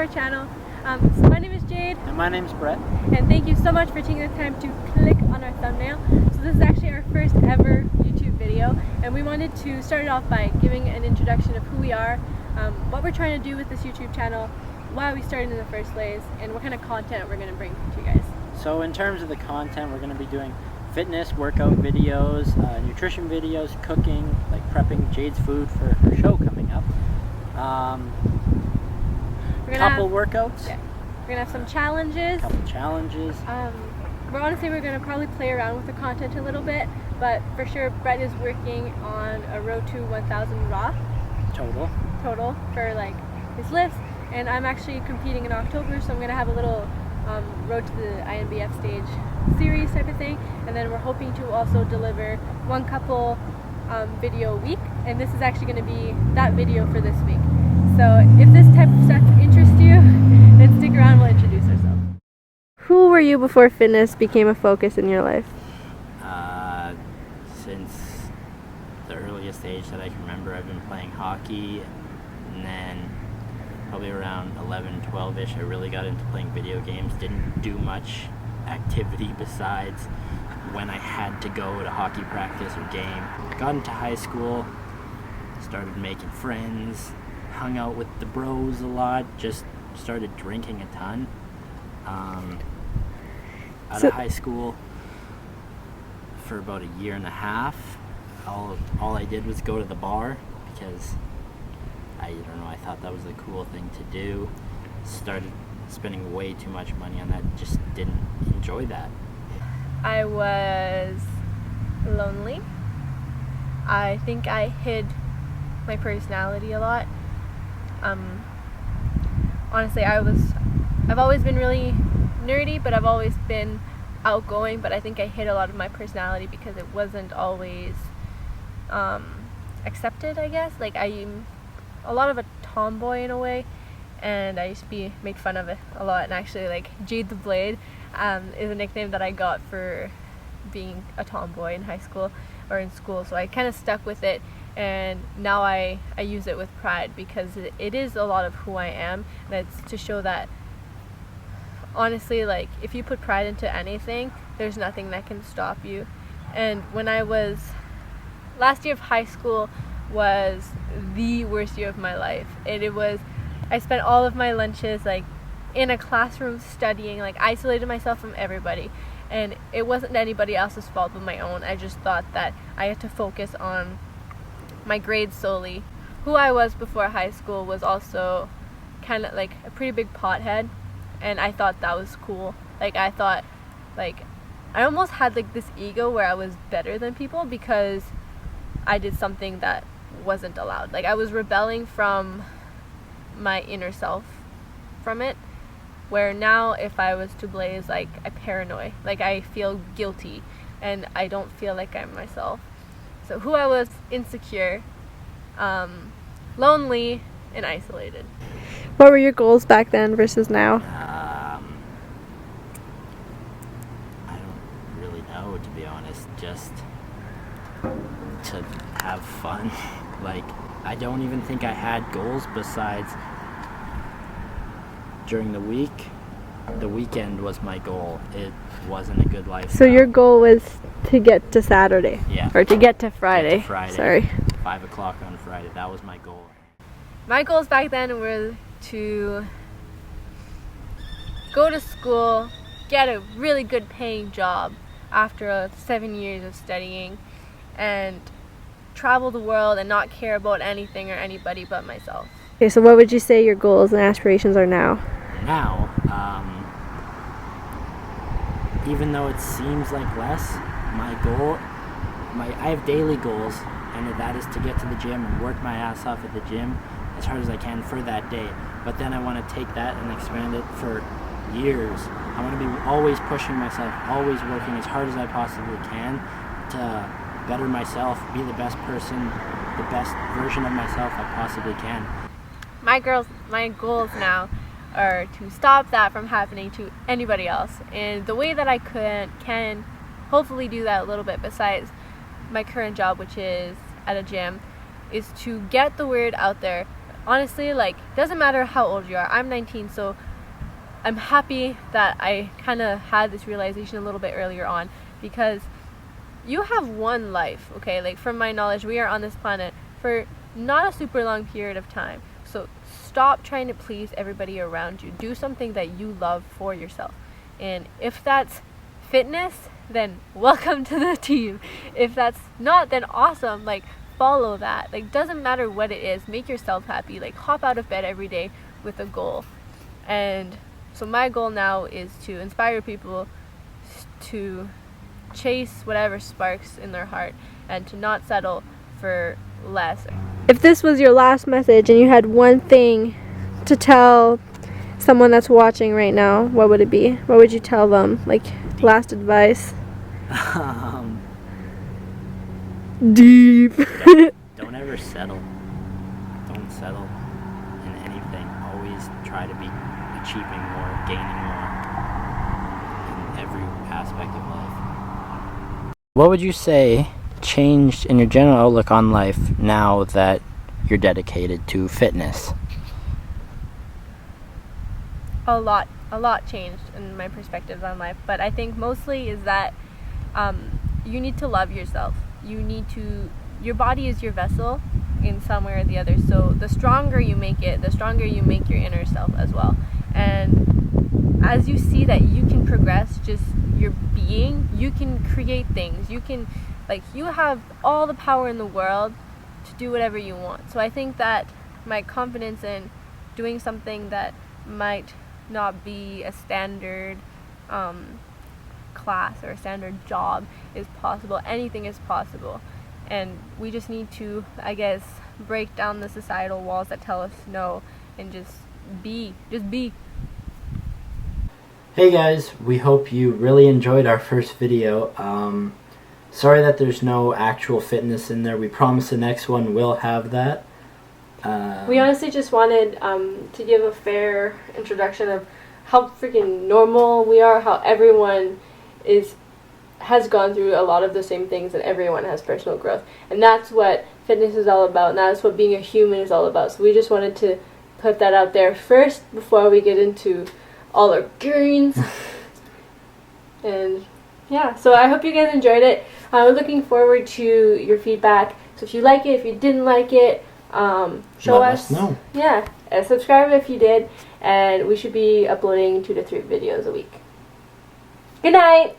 our channel. So my name is Jade. And my name's Brett. And thank you so much for taking the time to click on our thumbnail. So this is actually our first ever YouTube video, and we wanted to start it off by giving an introduction of who we are, what we're trying to do with this YouTube channel, why we started in the first place, and what kind of content we're going to bring to you guys. So in terms of the content, we're going to be doing fitness, workout videos, nutrition videos, cooking, like prepping Jade's food for her show coming up. Couple workouts. Yeah. We're going to have some challenges. Couple challenges. We're going to probably play around with the content a little bit, but for sure Brett is working on a road to 1,000 raw. Total for like his lifts, and I'm actually competing in October, so I'm going to have a little road to the INBF stage series type of thing, and then we're hoping to also deliver one couple video a week, and this is actually going to be that video for this week. So if this type of stuff interests you, then stick around, we'll introduce ourselves. Who were you before fitness became a focus in your life? Since the earliest age that I can remember, I've been playing hockey, and then probably around 11, 12-ish, I really got into playing video games. Didn't do much activity besides when I had to go to hockey practice or game. Got into high school, started making friends, hung out with the bros a lot, just started drinking a ton. Out of high school, for about a year and a half, all I did was go to the bar because I thought that was a cool thing to do. Started spending way too much money on that, just didn't enjoy that. I was lonely. I think I hid my personality a lot. Honestly, I've always been really nerdy, but I've always been outgoing, but I think I hid a lot of my personality because it wasn't always accepted, I guess. Like, I'm a lot of a tomboy in a way, and I used to be made fun of it a lot. And actually, like, Jade the Blade is a nickname that I got for being a tomboy in high school or in school, so I kind of stuck with it, and now I use it with pride because it is a lot of who I am, and it's to show that honestly, like, if you put pride into anything, there's nothing that can stop you. And when last year of high school was the worst year of my life. I spent all of my lunches like in a classroom studying, like isolated myself from everybody, and it wasn't anybody else's fault but my own. I just thought that I had to focus on my grades solely. Who I was before high school was also kind of like a pretty big pothead, and I thought that was cool. Like, I thought, like, I almost had like this ego where I was better than people because I did something that wasn't allowed. Like, I was rebelling from my inner self from it, where now if I was to blaze, like, I paranoid. Like, I feel guilty and I don't feel like I'm myself. So who I was: insecure, lonely, and isolated. What were your goals back then versus now? I don't really know, to be honest. Just to have fun. Like, I don't even think I had goals besides during the week. The weekend was my goal. It wasn't a good lifestyle. So your goal was to get to Saturday? Yeah. Or to get to Friday? Get to Friday. Sorry. 5 o'clock on Friday. That was my goal. My goals back then were to go to school, get a really good paying job after 7 years of studying, and travel the world and not care about anything or anybody but myself. Okay, so what would you say your goals and aspirations are now? Now, even though it seems like less, I have daily goals, and that is to get to the gym and work my ass off at the gym as hard as I can for that day. But then I want to take that and expand it for years. I want to be always pushing myself, always working as hard as I possibly can to better myself, be the best person, the best version of myself I possibly can. My goals now are to stop that from happening to anybody else, and the way that I can hopefully do that a little bit besides my current job, which is at a gym, is to get the word out there honestly, like, doesn't matter how old you are. I'm 19, so I'm happy that I kind of had this realization a little bit earlier on, because you have one life, okay? Like, from my knowledge, we are on this planet for not a super long period of time. So stop trying to please everybody around you. Do something that you love for yourself. And if that's fitness, then welcome to the team. If that's not, then awesome. Like, follow that. Like, doesn't matter what it is. Make yourself happy. Like, hop out of bed every day with a goal. And so my goal now is to inspire people to chase whatever sparks in their heart and to not settle for less. If this was your last message and you had one thing to tell someone that's watching right now, what would it be? What would you tell them? Like, last advice? Deep. Don't ever settle. Don't settle in anything. Always try to be achieving more, gaining more in every aspect of life. What would you say changed in your general outlook on life now that you're dedicated to fitness? A lot changed in my perspectives on life, but I think mostly is that you need to love yourself. Your body is your vessel in some way or the other, so the stronger you make it, the stronger you make your inner self as well. And as you see that you can progress just your being, you can create things. You have all the power in the world to do whatever you want. So I think that my confidence in doing something that might not be a standard class or a standard job is possible. Anything is possible. And we just need to, I guess, break down the societal walls that tell us no and just be. Hey guys, we hope you really enjoyed our first video. Sorry that there's no actual fitness in there. We promise the next one will have that. We honestly just wanted to give a fair introduction of how freaking normal we are, how everyone has gone through a lot of the same things, and everyone has personal growth. And that's what fitness is all about, and that's what being a human is all about. So we just wanted to put that out there first before we get into all our gains. And yeah, so I hope you guys enjoyed it. We're looking forward to your feedback. So if you like it, if you didn't like it, show Let us. know. Yeah, and subscribe if you did, and we should be uploading 2 to 3 videos a week. Good night!